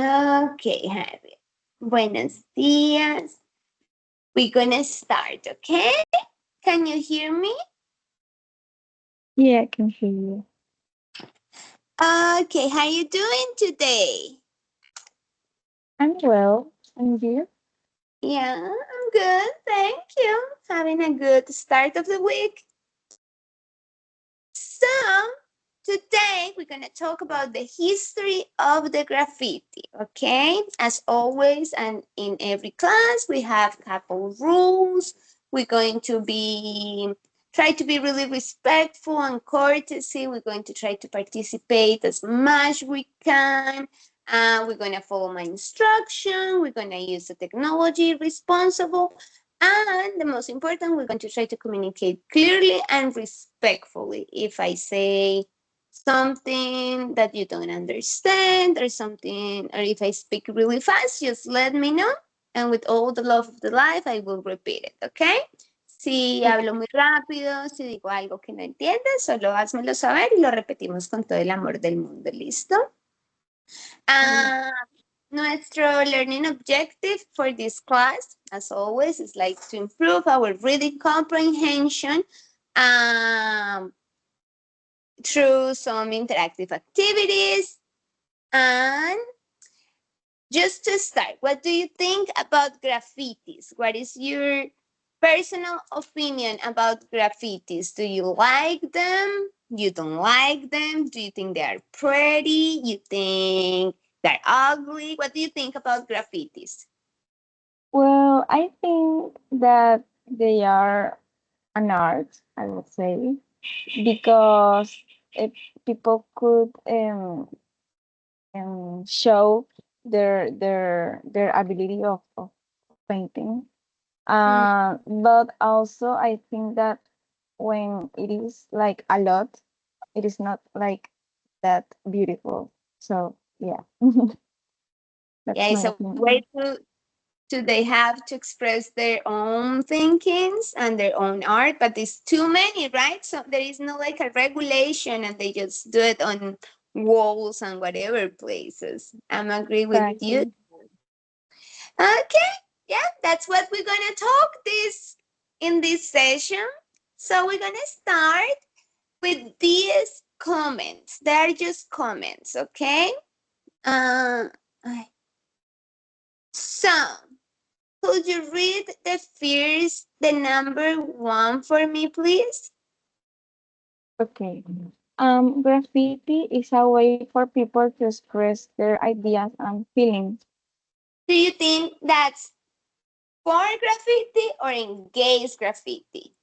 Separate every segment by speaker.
Speaker 1: Okay, Javier. Buenos días. We're gonna start, okay? Can you hear me?
Speaker 2: Yeah, I can hear you.
Speaker 1: Okay, how you doing today?
Speaker 2: I'm well. And you?
Speaker 1: Yeah, I'm good, thank you. Having a good start of the week. So, today we're gonna talk about the history of the graffiti, okay? As always, and in every class, we have a couple rules. We're going to be try to be really respectful and courtesy. We're going to try to participate as much we can. We're going to follow my instruction. We're going to use the technology responsible. And the most important, we're going to try to communicate clearly and respectfully. If I say something that you don't understand or something, or if I speak really fast, just let me know. And with all the love of the life, I will repeat it, okay? Si hablo
Speaker 2: Okay.
Speaker 1: muy rápido, si digo algo que no entiendes, solo házmelo saber y lo repetimos con todo el amor del mundo. ¿Listo?
Speaker 2: Yeah.
Speaker 1: Ah, nuestro learning objective for this class, as always, is like to improve our reading comprehension um, through some interactive activities. And just to start, what do you think about graffitis? What is your personal opinion about graffitis? Do you like them? You don't like them? Do you think they are pretty? You think they're ugly? What do you think about graffitis?
Speaker 2: Well, I think that they are an art, I would say, because if people could show their ability of painting.
Speaker 1: Mm,
Speaker 2: But also I think that when it is like a lot, it is not like that beautiful. So yeah,
Speaker 1: yeah,
Speaker 2: that's
Speaker 1: it's
Speaker 2: my
Speaker 1: a way
Speaker 2: opinion.
Speaker 1: to they have to express their own thinkings and their own art, but it's too many, right? So there is no like a regulation and they just do it on walls and whatever places. I'm agree with you.
Speaker 2: Exactly.
Speaker 1: Okay, yeah, that's what we're gonna talk this in this session. So we're gonna start with these comments. They're just comments, okay? Uh, so could you read the number one for me, please?
Speaker 2: Okay. Graffiti is a way for people to express their ideas and feelings.
Speaker 1: Do you think that's for graffiti or engaged graffiti?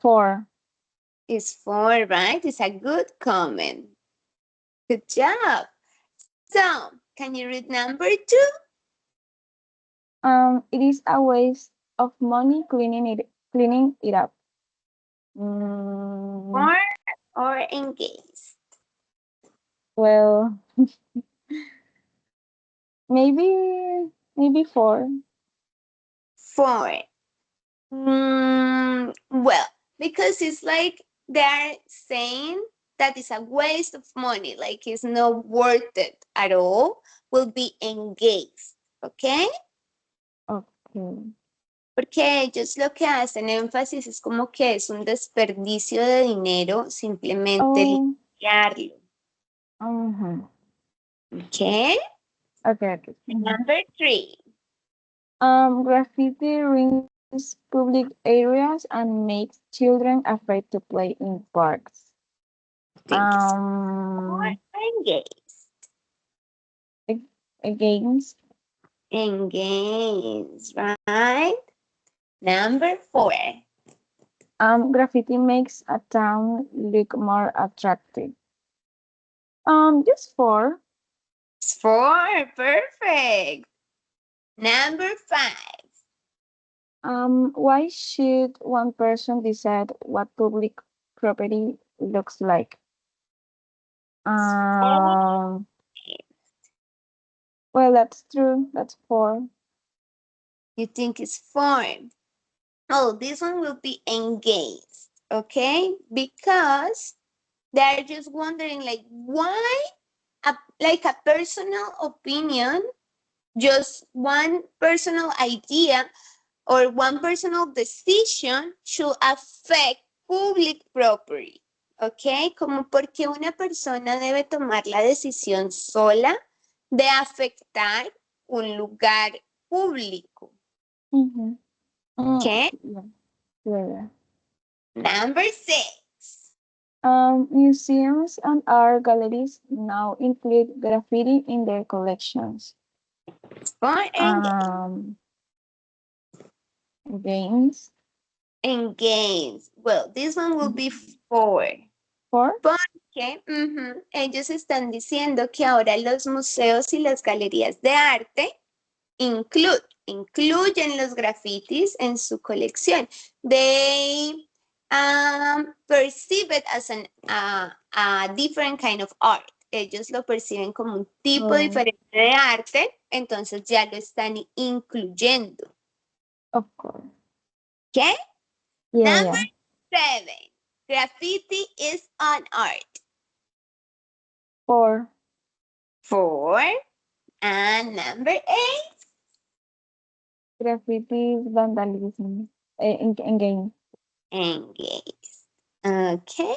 Speaker 2: For
Speaker 1: It's for, right? It's a good comment. Good job. So, can you read number two?
Speaker 2: it is a waste of money cleaning it up. Mm,
Speaker 1: For or engaged?
Speaker 2: well, maybe four.
Speaker 1: For. Well, because it's like they're saying that it's a waste of money, like it's not worth it at all, will be engaged, ¿ok?
Speaker 2: Okay.
Speaker 1: Porque ellos lo que hacen énfasis es como que es un desperdicio de dinero simplemente
Speaker 2: Oh,
Speaker 1: limpiarlo,
Speaker 2: uh-huh.
Speaker 1: ¿ok?
Speaker 2: Okay, okay. Mhm.
Speaker 1: Number three,
Speaker 2: Graffiti ruins public areas and makes children afraid to play in parks.
Speaker 1: I think it's for
Speaker 2: Um,
Speaker 1: engaged.
Speaker 2: ag- Against,
Speaker 1: Engaged, right? Number four.
Speaker 2: graffiti makes a town look more attractive. Just four.
Speaker 1: Four, perfect. Number five.
Speaker 2: Why should one person decide what public property looks like? Um, well, that's true. That's four.
Speaker 1: You think it's four. Oh, this one will be engaged, okay? Because They're just wondering like why like a personal opinion, just one personal idea or one personal decision should affect public property. ¿Ok? Como porque una persona debe tomar la decisión sola de afectar un lugar público.
Speaker 2: Mm-hmm.
Speaker 1: ¿Ok?
Speaker 2: Yeah. Yeah.
Speaker 1: Number 6.
Speaker 2: Museums and art galleries now include graffiti in their collections.
Speaker 1: And
Speaker 2: Games.
Speaker 1: games. Well, this one will be 4.
Speaker 2: For?
Speaker 1: Porque ellos están diciendo que ahora los museos y las galerías de arte incluyen los grafitis en su colección. They perceive it as a different kind of art. Ellos lo perciben como un tipo diferente de arte, entonces ya lo están incluyendo.
Speaker 2: Of course.
Speaker 1: ¿Qué?
Speaker 2: Yeah,
Speaker 1: Number 7. Graffiti is an art.
Speaker 2: 4.
Speaker 1: 4. And number 8.
Speaker 2: Graffiti is vandalism in game.
Speaker 1: Engaged. Okay.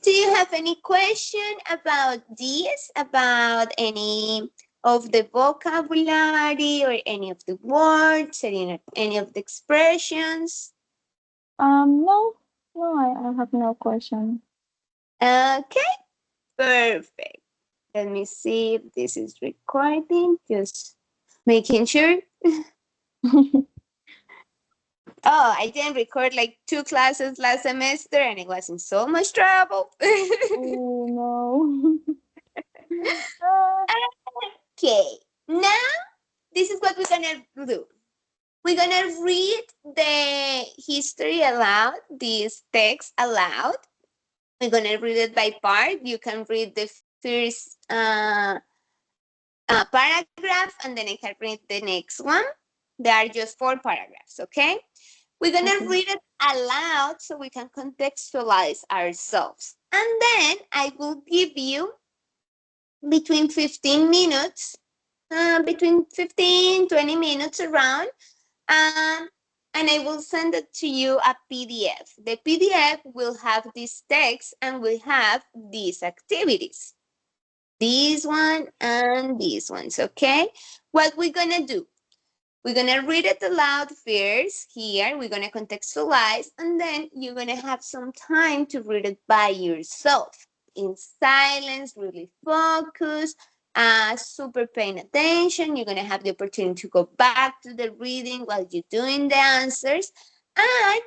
Speaker 1: Do you have any question about this, about any of the vocabulary or any of the words or any of the expressions?
Speaker 2: No, I have no question.
Speaker 1: Okay, perfect. Let me see if this is recording, just making sure. Oh, I didn't record like 2 classes last semester and it was in so much trouble.
Speaker 2: Oh no.
Speaker 1: Okay, now this is what we're gonna do. We're gonna read the history aloud, this text aloud. We're gonna read it by part. You can read the first paragraph and then I can read the next one. There are just 4 paragraphs, okay? We're gonna read it aloud so we can contextualize ourselves. And then I will give you between 15 minutes, between 15, 20 minutes around, and I will send it to you a PDF. The PDF will have this text and will have these activities. This one and these ones, okay? What we're gonna do, we're gonna read it aloud first here, we're gonna contextualize, and then you're gonna have some time to read it by yourself in silence, really focus, super paying attention. You're gonna have the opportunity to go back to the reading while you're doing the answers, and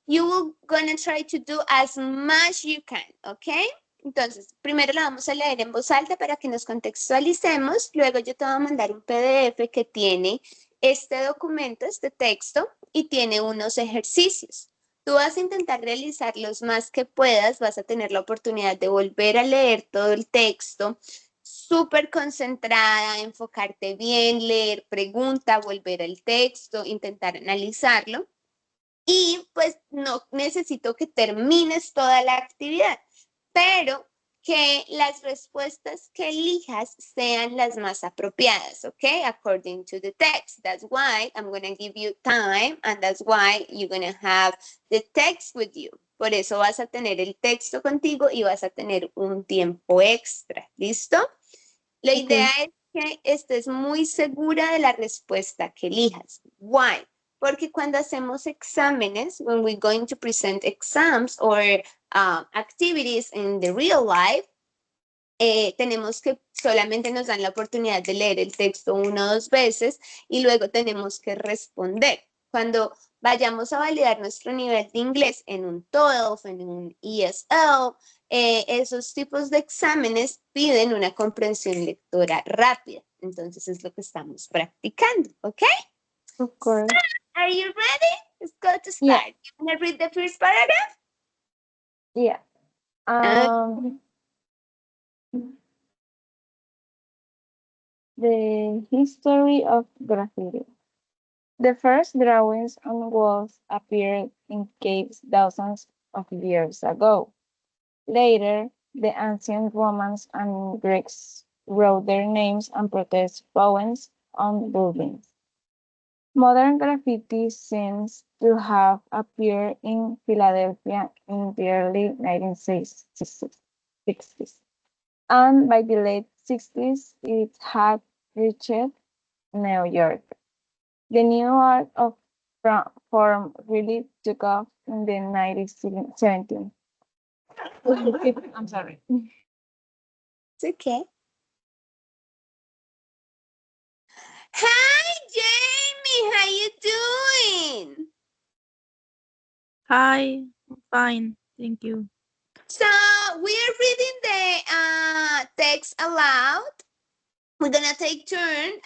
Speaker 1: you will gonna try to do as much you can, okay? Entonces, primero la vamos a leer en voz alta para que nos contextualicemos, luego yo te voy a mandar un PDF que tiene este documento, este texto, y tiene unos ejercicios. Tú vas a intentar realizar los más que puedas, vas a tener la oportunidad de volver a leer todo el texto, súper concentrada, enfocarte bien, leer pregunta, volver al texto, intentar analizarlo. Y pues no necesito que termines toda la actividad, pero que las respuestas que elijas sean las más apropiadas, ¿ok? According to the text. That's why I'm going to give you time and that's why you're going to have the text with you. Por eso vas a tener el texto contigo y vas a tener un tiempo extra. ¿Listo? La idea es que estés muy segura de la respuesta que elijas. Why? Porque cuando hacemos exámenes, when we're going to present exams or activities in the real life, tenemos que solamente nos dan la oportunidad de leer el texto 1 o 2 veces y luego tenemos que responder. Cuando vayamos a validar nuestro nivel de inglés en un TOEFL, en un ESL, esos tipos de exámenes piden una comprensión lectora rápida. Entonces es lo que estamos practicando, ¿ok?
Speaker 2: Of course.
Speaker 1: So, are you ready? Let's go to start.
Speaker 2: Yeah.
Speaker 1: You want to read the first paragraph?
Speaker 2: Yeah. The history of graffiti. The first drawings on walls appeared in caves thousands of years ago. Later, the ancient Romans and Greeks wrote their names and protest poems on buildings. Modern graffiti seems to have appeared in Philadelphia in the early 1960s, and by the late 60s it had reached New York. The new art of form really took off in the 1970s. I'm sorry.
Speaker 1: It's okay. Hi, Jamie. How you doing?
Speaker 3: Hi, I'm fine, thank you.
Speaker 1: So we are reading the text aloud. We're gonna take turn.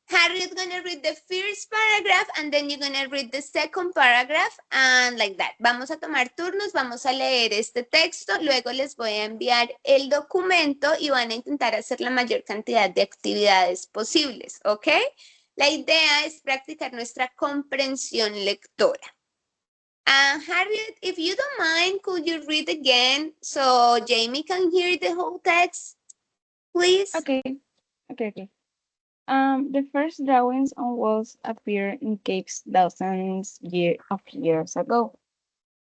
Speaker 1: Harriet's gonna read the first paragraph and then you're gonna read the second paragraph and like that. Vamos a tomar turnos, vamos a leer este texto, luego les voy a enviar el documento y van a intentar hacer la mayor cantidad de actividades posibles, ¿ok? La idea es practicar nuestra comprensión lectora. Harriet, if you don't mind, could you read again so Jamie can hear the whole text, please?
Speaker 2: Okay. The first drawings on walls appeared in caves thousands of years ago.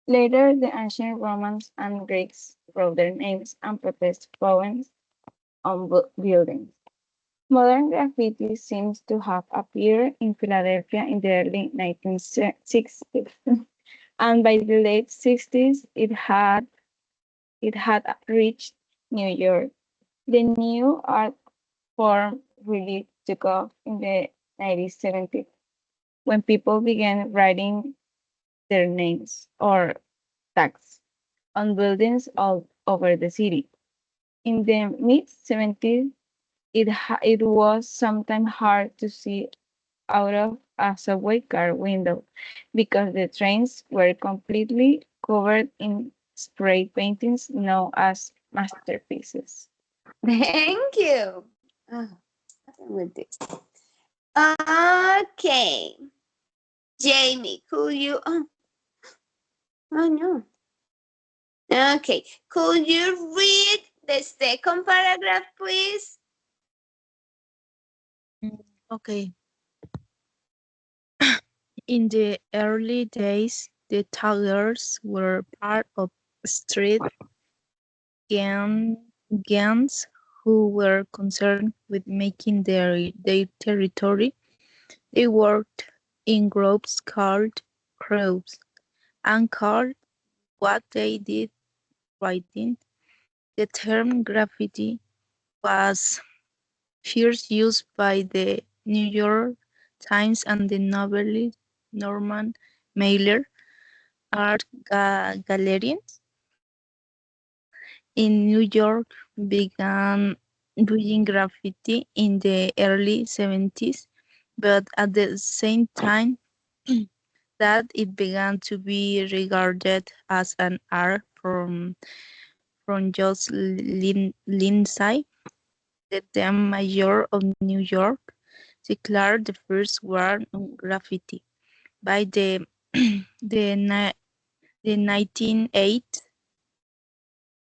Speaker 2: Later, the ancient Romans and Greeks wrote their names and protest poems on buildings. Modern graffiti seems to have appeared in Philadelphia in the early 1960s, and by the late 60s, it had reached New York. The new art form really took off in the 1970s when people began writing their names or tags on buildings all over the city. In the mid 70s, it was sometimes hard to see out of a subway car window because the trains were completely covered in spray paintings known as masterpieces.
Speaker 1: Thank you. Oh, what's wrong with this? Okay. Jamie, could you? Oh no. Okay. Could you read the second paragraph, please?
Speaker 3: Okay. In the early days, the taggers were part of street gangs who were concerned with making their territory. They worked in groups called crews and called what they did writing. The term graffiti was first used by the New York Times and the novelist Norman Mailer. Art galleries in New York began doing graffiti in the early 70s, but at the same time that it began to be regarded as an art from Josh Lindsay, the then mayor of New York, declared the first war on graffiti. By the 1980s,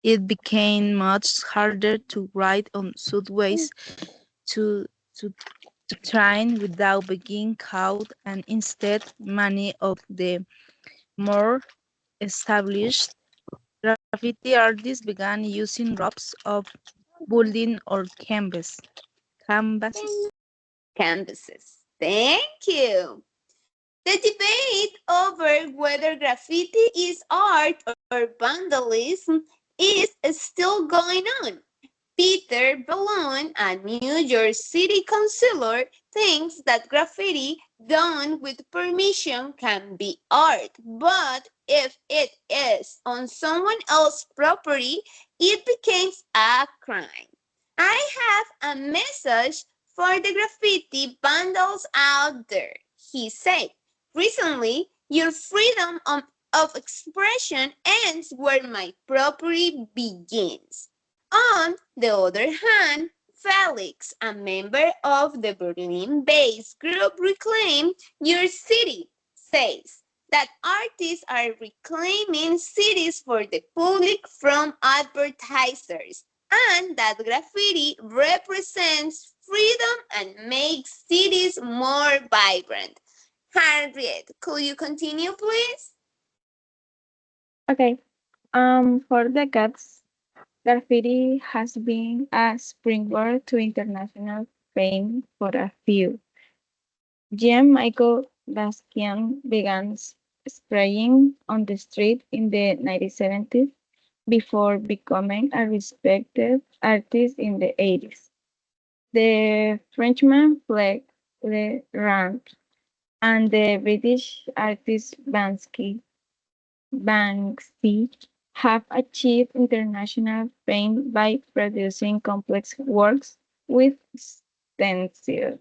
Speaker 3: it became much harder to ride on subways to, to, to train without being caught, and instead many of the more established graffiti artists began using ropes of building or canvases.
Speaker 1: Canvases. Thank you. The debate over whether graffiti is art or vandalism is still going on. Peter Ballon, a New York City councilor, thinks that graffiti done with permission can be art, but if it is on someone else's property, it becomes a crime. I have a message for the graffiti vandals out there, he said. Recently, your freedom of expression ends where my property begins. On the other hand, Felix, a member of the Berlin-based group Reclaim Your City, says that artists are reclaiming cities for the public from advertisers, and that graffiti represents freedom and makes cities more vibrant. Harriet, could you continue, please?
Speaker 2: Okay. For decades, graffiti has been a springboard to international fame for a few. Jean-Michel Basquiat began spraying on the street in the 1970s before becoming a respected artist in the 80s. The Frenchman Fleck Legrand and the British artist Banksy have achieved international fame by producing complex works with stencils,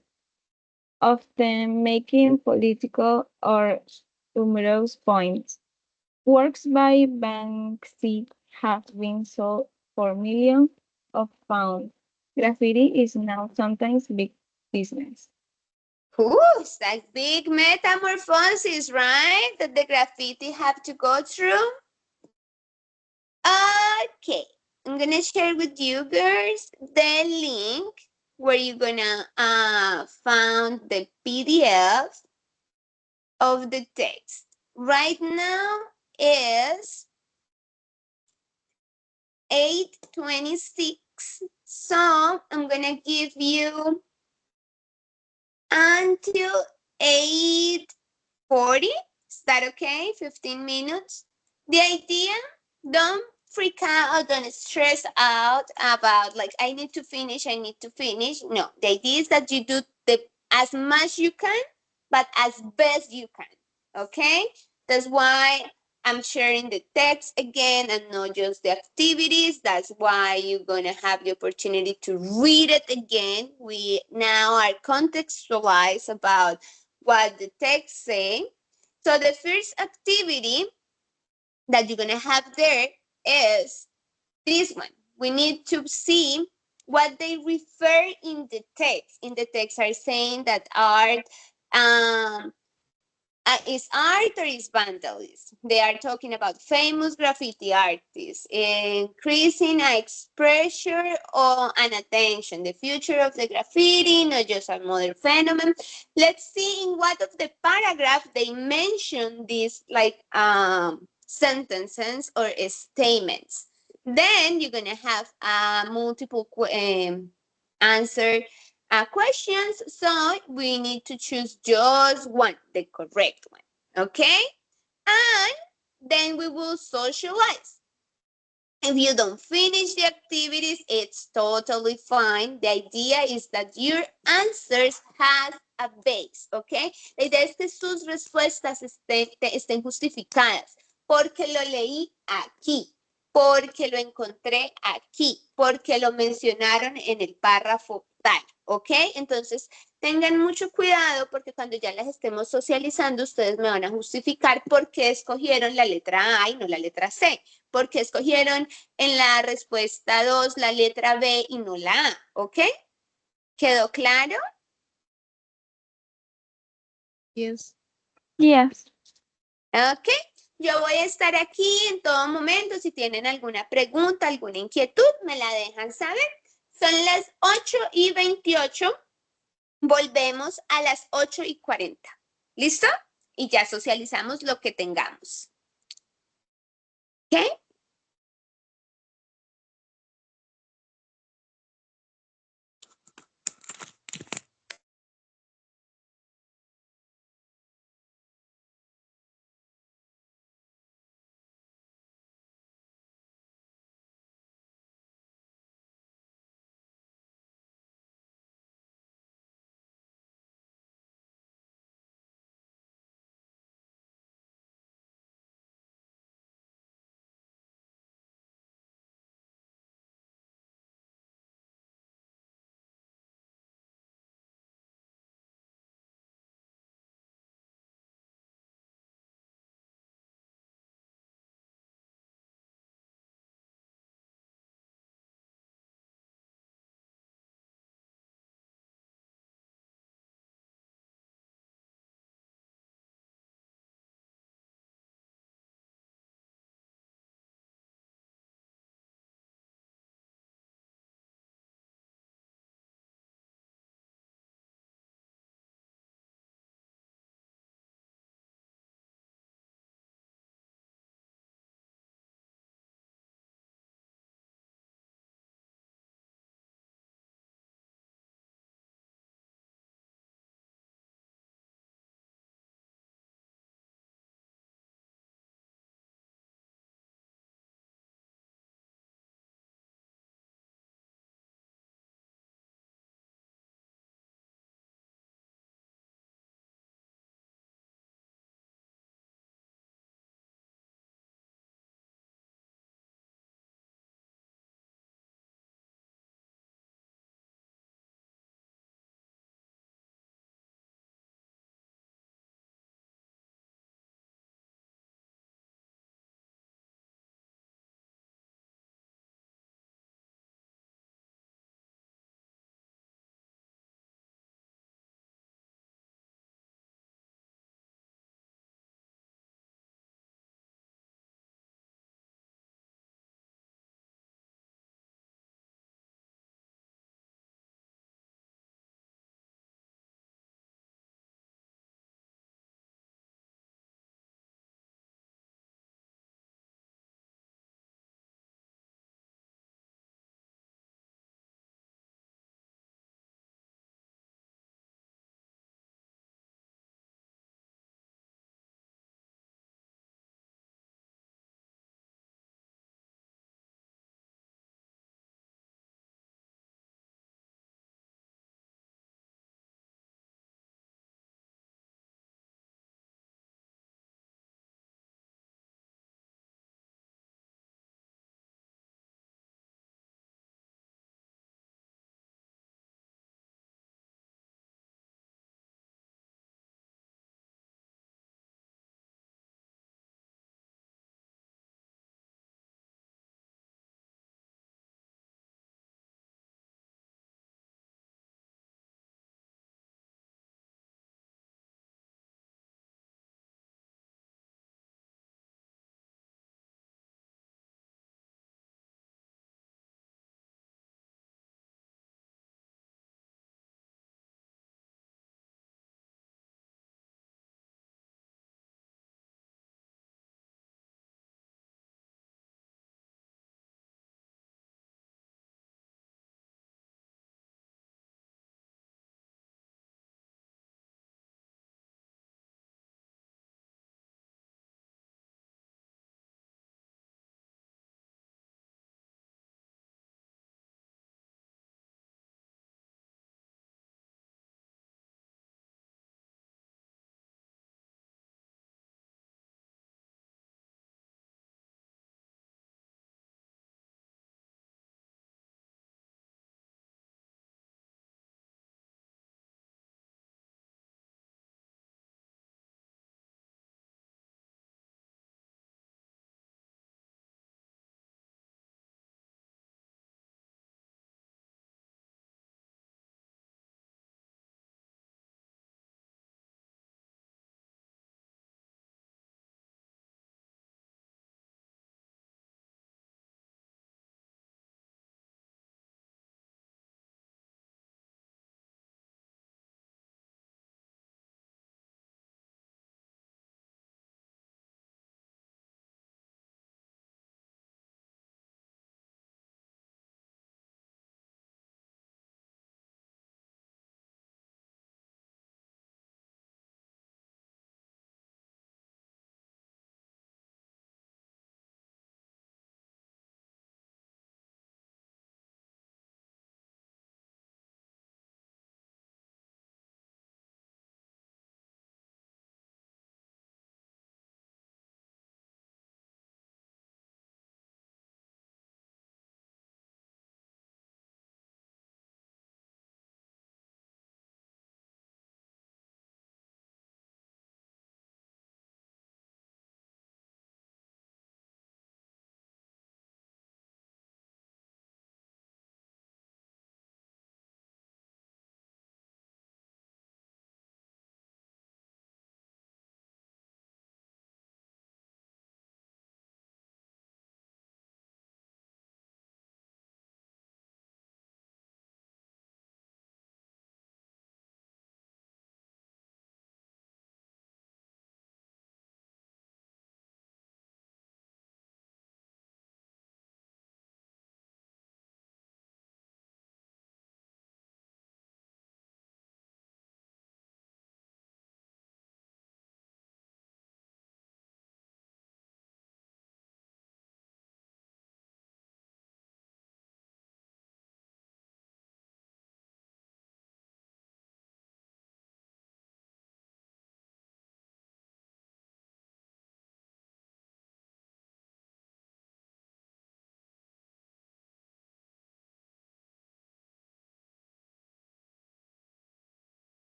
Speaker 2: often making political or humorous points. Works by Banksy have been sold for millions of pounds. Graffiti is now sometimes big business.
Speaker 1: Ooh, it's like big metamorphosis, right? That the graffiti have to go through. Okay, I'm gonna share with you girls the link where you're gonna find the PDF of the text. Right now is 8:26, so I'm gonna give you until 8:40. Is that okay? 15 minutes. The idea, don't freak out or don't stress out about like I need to finish, I need to finish. No, the idea is that you do the as much you can, but as best you can. Okay? That's why I'm sharing the text again and not just the activities. That's why you're gonna have the opportunity to read it again. We now are contextualized about what the text say. So the first activity that you're gonna have there is this one. We need to see what they refer in the text. In the text are saying that art is art or is vandalism. They are talking about famous graffiti artists, increasing exposure or an attention, the future of the graffiti, not just a modern phenomenon. Let's see in what of the paragraph they mention these like sentences or statements. Then you're gonna have multiple answer questions. So we need to choose just one, the correct one. Okay? And then we will socialize. If you don't finish the activities, it's totally fine. The idea is that your answers has a base, ¿ok? La idea es que sus respuestas estén justificadas. Porque lo leí aquí, porque lo encontré aquí, porque lo mencionaron en el párrafo tal, ¿ok? Entonces, tengan mucho cuidado porque cuando ya las estemos socializando, ustedes me van a justificar por qué escogieron la letra A y no la letra C, por qué escogieron en la respuesta 2 la letra B y no la A, ¿ok? ¿Quedó claro?
Speaker 3: Yes.
Speaker 2: Yes.
Speaker 1: Ok, yo voy a estar aquí en todo momento. Si tienen alguna pregunta, alguna inquietud, me la dejan saber. Son las 8:28. Volvemos a las 8:40. ¿Listo? Y ya socializamos lo que tengamos. ¿Ok?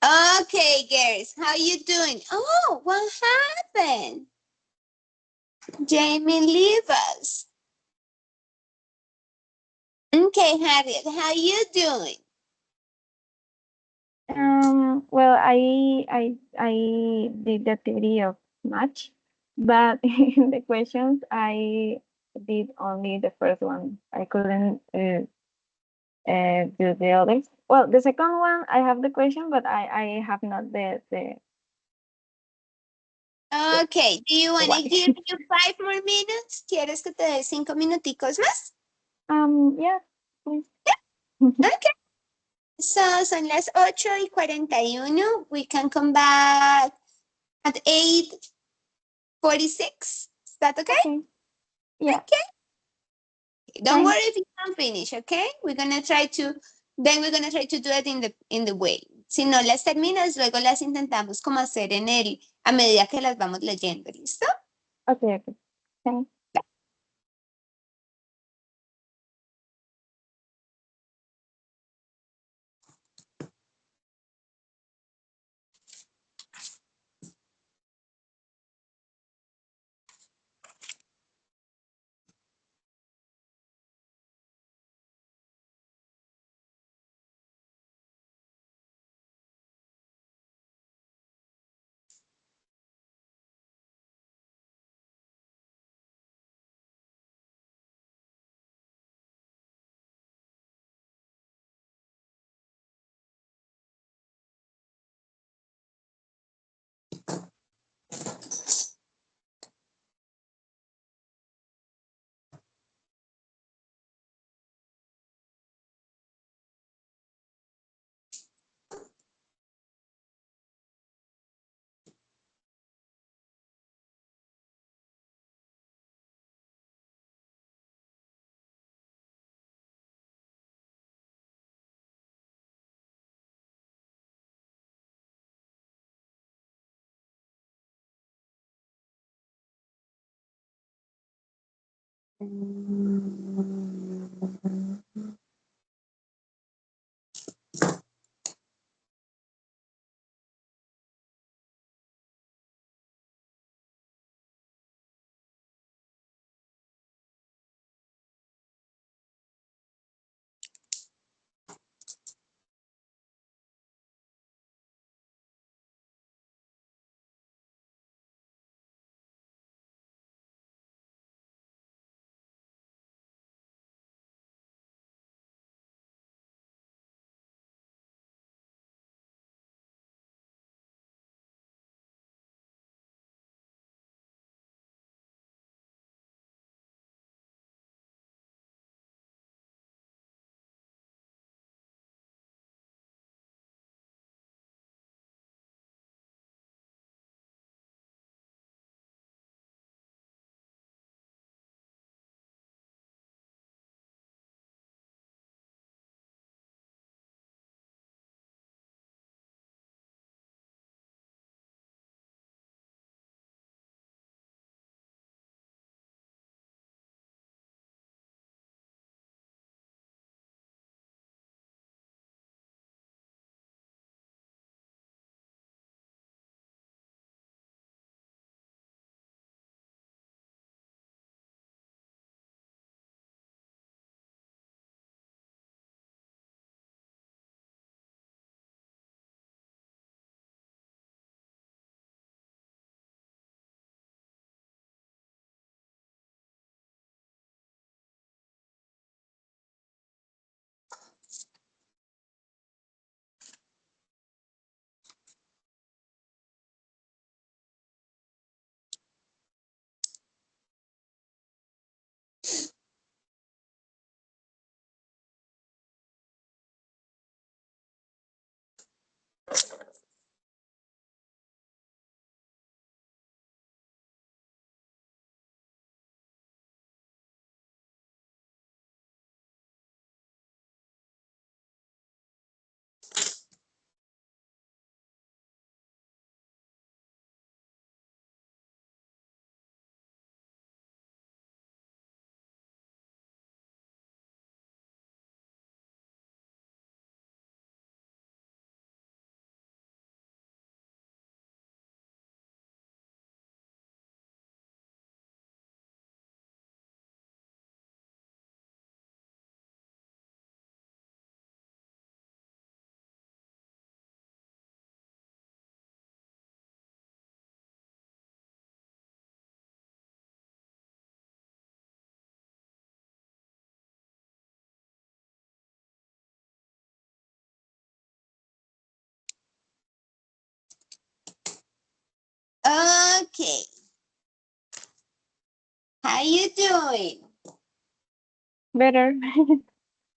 Speaker 1: Okay, girls, how you doing? Oh, what happened? Jamie, leave us. Okay, Harriet, how you doing?
Speaker 2: Well, I did the theory of match, but in the questions I did only the first one. I couldn't do the others. Well, the second one I have the question, but I have not
Speaker 1: Okay, do you
Speaker 2: the
Speaker 1: want to
Speaker 2: why.
Speaker 1: give you 5 more minutes? ¿Quieres que te dé 5 minuticos más?
Speaker 2: Yeah, please.
Speaker 1: Okay, so son las 8:41. We can come back at 8:46. Is that okay?
Speaker 2: Okay. Yeah.
Speaker 1: Okay. Don't
Speaker 2: Fine.
Speaker 1: worry if you don't finish, okay? We're gonna try to do it in the way. Si no las terminas, luego las intentamos como hacer a medida que las vamos leyendo, ¿listo?
Speaker 2: Okay. Okay. Thanks.
Speaker 1: Okay. How you doing?
Speaker 2: Better.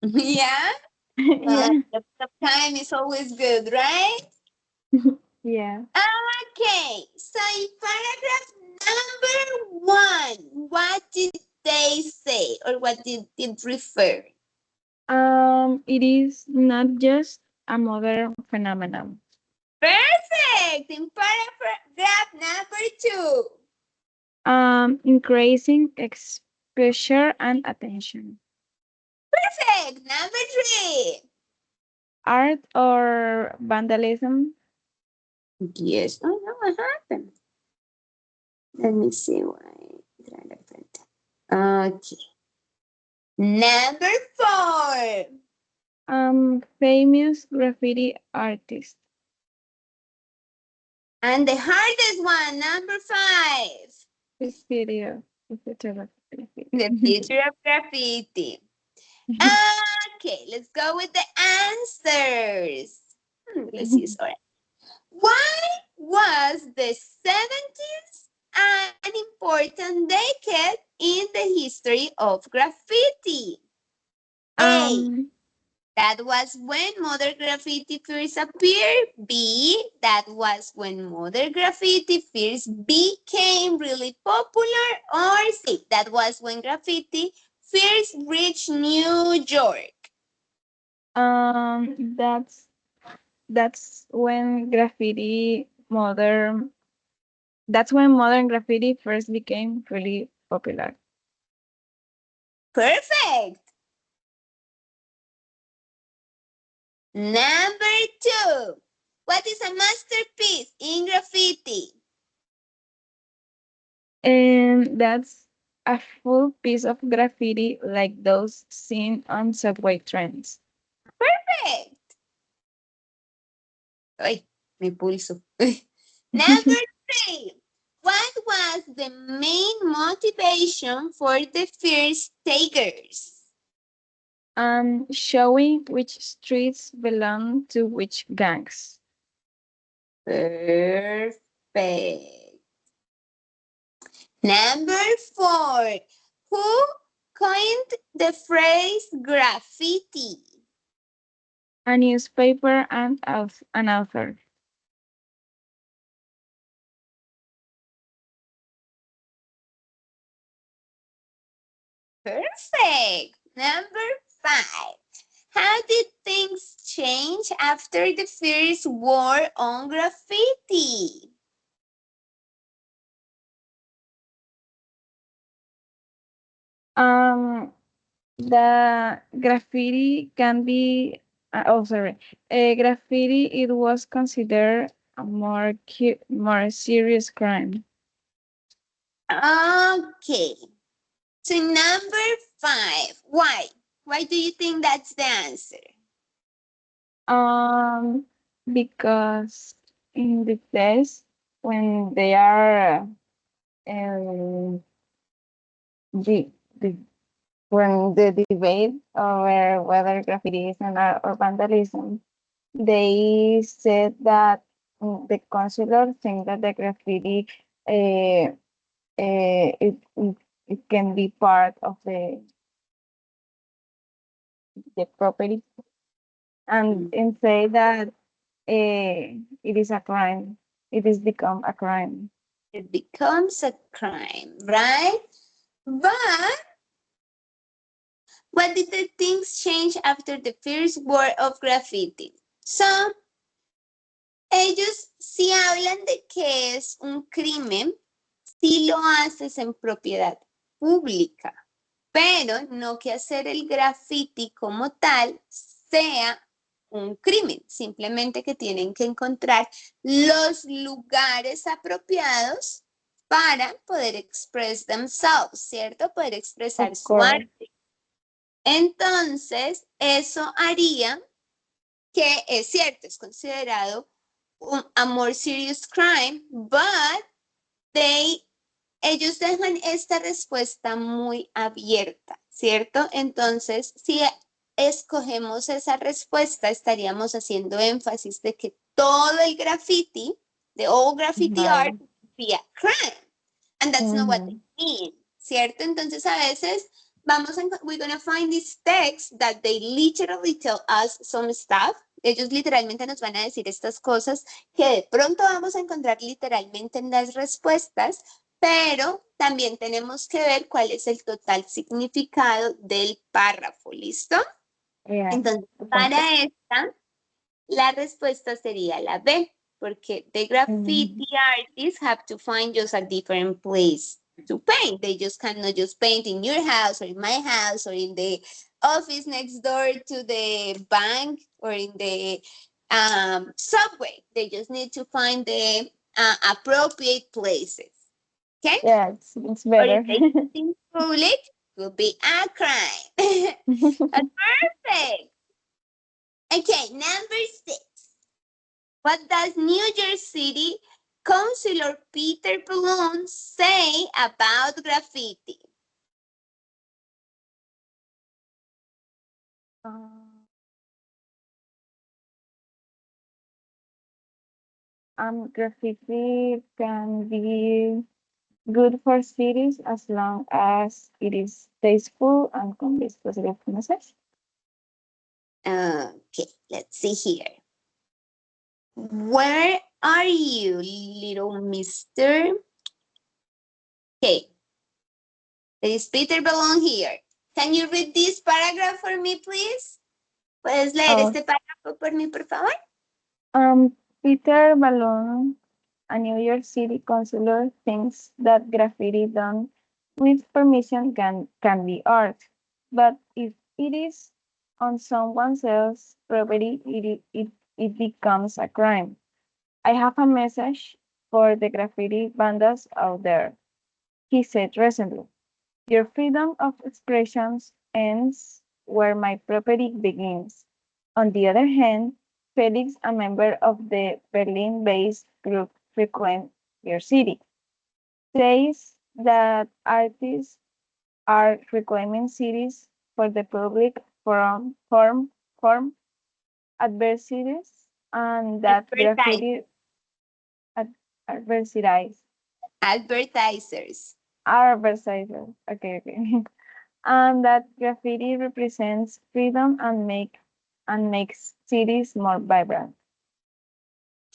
Speaker 1: Yeah?
Speaker 2: Yeah.
Speaker 1: The time is always good, right?
Speaker 2: Yeah.
Speaker 1: Okay. So in paragraph number 1, what did they say or what did it refer?
Speaker 2: It is not just a modern phenomenon.
Speaker 1: Perfect. In paragraph number 2.
Speaker 2: Increasing exposure and attention.
Speaker 1: Perfect. Number 3.
Speaker 2: Art or vandalism.
Speaker 1: Yes. Oh no, what happened? Let me see why. Okay. Number 4.
Speaker 2: Famous graffiti artist.
Speaker 1: And the hardest one, number 5.
Speaker 2: This video. The photography.
Speaker 1: The future of graffiti. Okay, let's go with the answers. Let's use orange. Why was the 70s an important decade in the history of graffiti? A. That was when modern graffiti first appeared. B. That was when modern graffiti first became really popular. Or C. That was when graffiti first reached New York.
Speaker 2: That's when graffiti modern. That's when modern graffiti first became really popular.
Speaker 1: Perfect. Number 2. What is a masterpiece in graffiti?
Speaker 2: And that's a full piece of graffiti like those seen on subway trains.
Speaker 1: Perfect. Ay, mi pulso. Number 3. What was the main motivation for the first takers?
Speaker 2: Showing which streets belong to which gangs.
Speaker 1: Perfect. Number 4. Who coined the phrase graffiti?
Speaker 2: A newspaper and an author.
Speaker 1: Perfect. Number 5. How did things change after the first war on graffiti?
Speaker 2: The graffiti can be, sorry, graffiti, it was considered a more serious crime.
Speaker 1: Okay. So number 5. Why? Why do you think that's the answer?
Speaker 2: Um, because in the test, when they are um, the, the when the debate over whether graffiti is an art or vandalism, they said that the consular think that the graffiti it can be part of the property and say that it is a crime. It is become a crime.
Speaker 1: It becomes a crime, right? But what did the things change after the first war of graffiti? So, ellos sí hablan de que es un crimen si lo haces en propiedad pública, pero no que hacer el graffiti como tal sea un crimen, simplemente que tienen que encontrar los lugares apropiados para poder express themselves, ¿cierto? Poder expresar
Speaker 2: Of
Speaker 1: su
Speaker 2: course.
Speaker 1: arte. Entonces, eso haría que es cierto, es considerado a more serious crime, but ellos dejan esta respuesta muy abierta, ¿cierto? Entonces, si escogemos esa respuesta, estaríamos haciendo énfasis de que todo el graffiti, the all graffiti art, be a crime. And that's not what they mean, ¿cierto? Entonces a veces we're gonna find these texts that they literally tell us some stuff. Ellos literalmente nos van a decir estas cosas que de pronto vamos a encontrar literalmente en las respuestas, pero también tenemos que ver cuál es el total significado del párrafo, ¿listo?
Speaker 2: Yeah.
Speaker 1: Entonces, para esta, la respuesta sería la B, porque the graffiti artists have to find just a different place to paint. They just cannot just paint in your house or in my house or in the office next door to the bank or in the subway. They just need to find the appropriate places. Okay?
Speaker 2: Yeah, it's
Speaker 1: Or
Speaker 2: better.
Speaker 1: if they do it in public, will be a crime. That's perfect. Okay, number 6. What does New York City Councilor Peter Ballone say about graffiti?
Speaker 2: Graffiti can be good for cities as long as it is tasteful and conveys positive message.
Speaker 1: Okay, let's see here. Where are you, little mister? Okay, there is Peter Ballone here. Can you read this paragraph for me, please? ¿Puedes leer este párrafo por mí, por favor?
Speaker 2: Peter Ballone, a New York City councilor, thinks that graffiti done with permission can be art, but if it is on someone else's property, it becomes a crime. I have a message for the graffiti vandals out there, he said recently. Your freedom of expression ends where my property begins. On the other hand, Felix, a member of the Berlin-based group Frequent Your City, says that artists are reclaiming cities for the public from adversities and that graffiti
Speaker 1: Advertisers.
Speaker 2: Okay. And that graffiti represents freedom and makes cities more vibrant.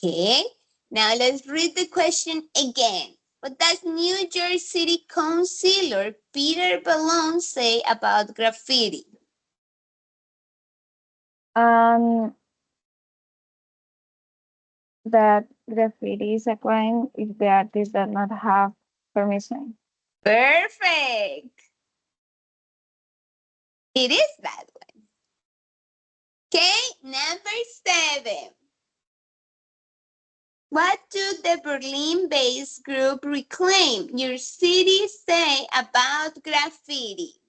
Speaker 1: Okay, now let's read the question again. What does New York City Councilor Peter Ballone say about graffiti?
Speaker 2: That graffiti is a crime if the artist does not have permission.
Speaker 1: Perfect. It is that one. Okay, number 7. What do the Berlin-based group Reclaim Your City say about graffiti?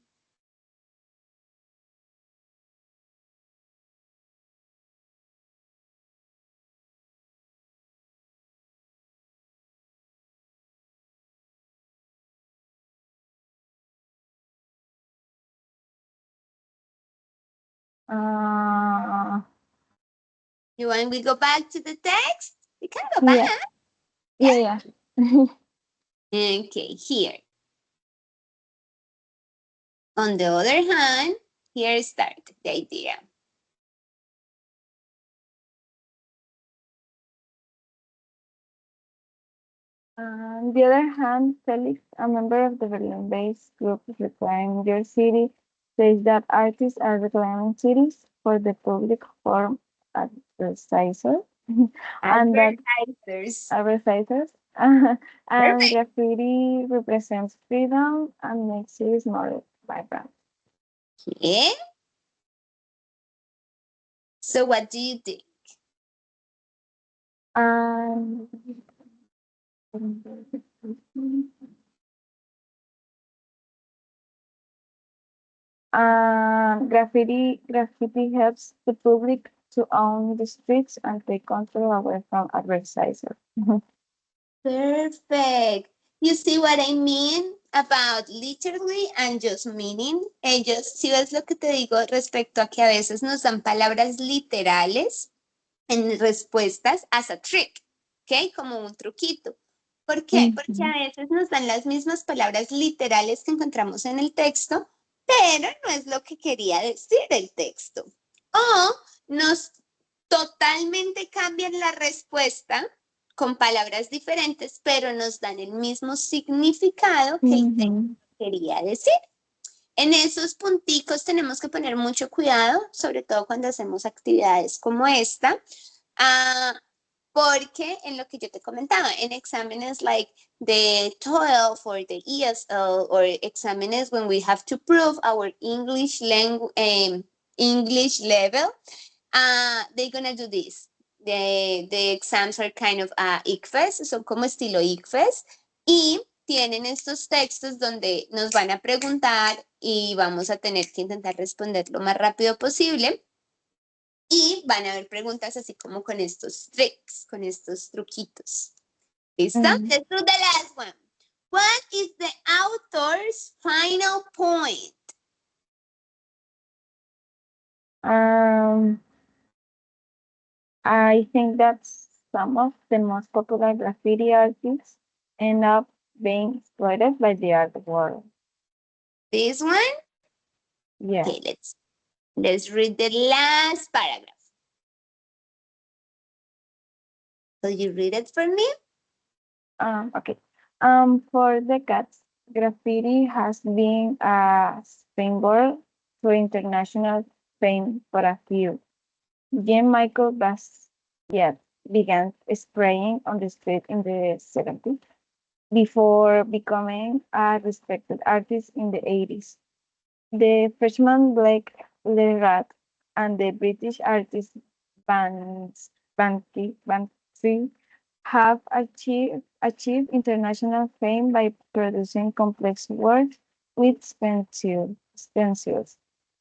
Speaker 1: You want we go back to the text? We can go back.
Speaker 2: Yeah.
Speaker 1: Okay, here. On the other hand, here starts the idea.
Speaker 2: On the other hand, Felix, a member of the Berlin-based group Reclaim Your City, says that artists are reclaiming cities for the public for advertisers. And that advertisers and graffiti represents freedom and makes cities more vibrant.
Speaker 1: Okay. So what do you think?
Speaker 2: Graffiti helps the public to own the streets and take control away from advertisers.
Speaker 1: Perfect. You see what I mean about literally and just meaning? Ellos, si ves lo que te digo respecto a que a veces nos dan palabras literales en respuestas as a trick, ¿ok? Como un truquito. ¿Por qué? Porque a veces nos dan las mismas palabras literales que encontramos en el texto, pero no es lo que quería decir el texto. O nos totalmente cambian la respuesta con palabras diferentes, pero nos dan el mismo significado que el texto quería decir. En esos punticos tenemos que poner mucho cuidado, sobre todo cuando hacemos actividades como esta, porque en lo que yo te comentaba, en exámenes like the TOEFL or the ESL or exámenes when we have to prove our English English level, they're gonna do this. The exams are kind of ICFES, son como estilo ICFES, y tienen estos textos donde nos van a preguntar y vamos a tener que intentar responder lo más rápido posible. Y van a haber preguntas así como con estos tricks, con estos truquitos. ¿Listo? Let's do the last one. What is the author's final point?
Speaker 2: I think that some of the most popular graffiti artists end up being exploited by the art world.
Speaker 1: This one?
Speaker 2: Yeah.
Speaker 1: Okay, let's read the last paragraph. Will you read it for me?
Speaker 2: Okay. For decades, graffiti has been a springboard to international fame for a few. Jean-Michel Basquiat began spraying on the street in the 70s before becoming a respected artist in the 80s. The Freshman Blake Lerat and the British artist Banksy have achieved international fame by producing complex works with stencils,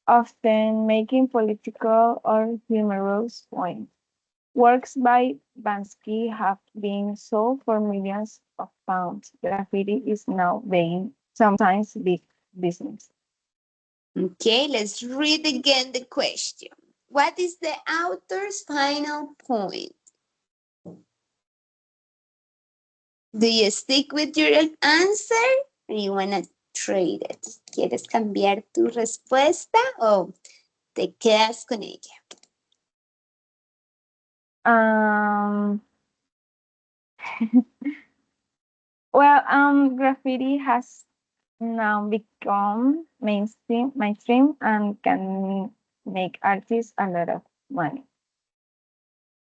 Speaker 2: often making political or humorous points. Works by Banksy have been sold for millions of pounds. Graffiti is now being sometimes big business.
Speaker 1: Okay, let's read again the question. What is the author's final point? Do you stick with your answer or you want to trade it? ¿Quieres cambiar tu respuesta o te quedas con ella?
Speaker 2: Well, graffiti has now become mainstream and can make artists a lot of money.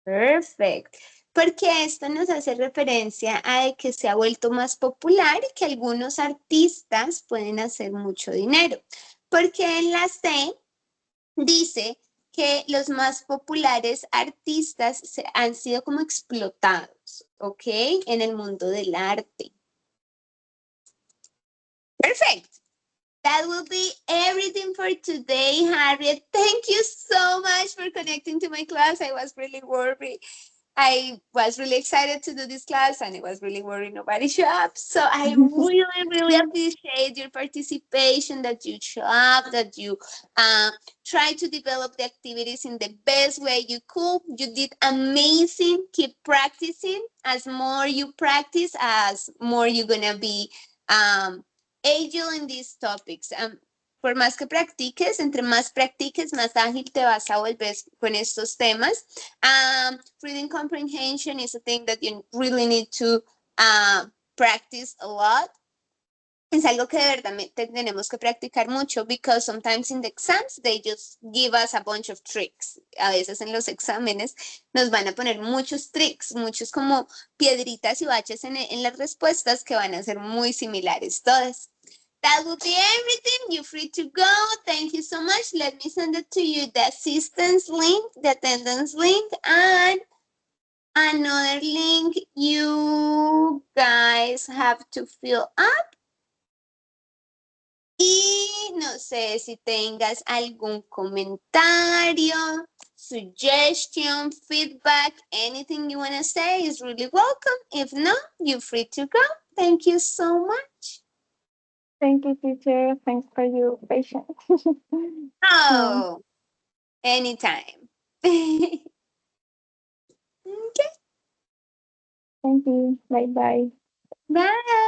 Speaker 1: Perfect. Porque esto nos hace referencia a que se ha vuelto más popular y que algunos artistas pueden hacer mucho dinero. Porque en la C dice que los más populares artistas han sido como explotados, ¿ok? En el mundo del arte. Perfect. That will be everything for today, Harriet. Thank you so much for connecting to my class. I was really worried. I was really excited to do this class and I was really worried nobody showed up. So I really appreciate your participation, that you show up, that you try to develop the activities in the best way you could. You did amazing. Keep practicing. As more you practice, as more you're gonna be agile in these topics. Por más que practiques, entre más practiques, más ágil te vas a volver con estos temas. Reading comprehension is a thing that you really need to practice a lot. Es algo que de verdad tenemos que practicar mucho because sometimes in the exams they just give us a bunch of tricks. A veces en los exámenes nos van a poner muchos tricks, muchos como piedritas y baches en las respuestas que van a ser muy similares todas. That will be everything. You're free to go. Thank you so much. Let me send it to you, the assistance link, the attendance link, and another link you guys have to fill up. Y no sé si tengas algún comentario, suggestion, feedback, anything you want to say is really welcome. If not, you're free to go. Thank you so much.
Speaker 2: Thank you, teacher. Thanks for your patience.
Speaker 1: Oh, anytime. Okay.
Speaker 2: Thank you. Bye-bye.
Speaker 1: Bye.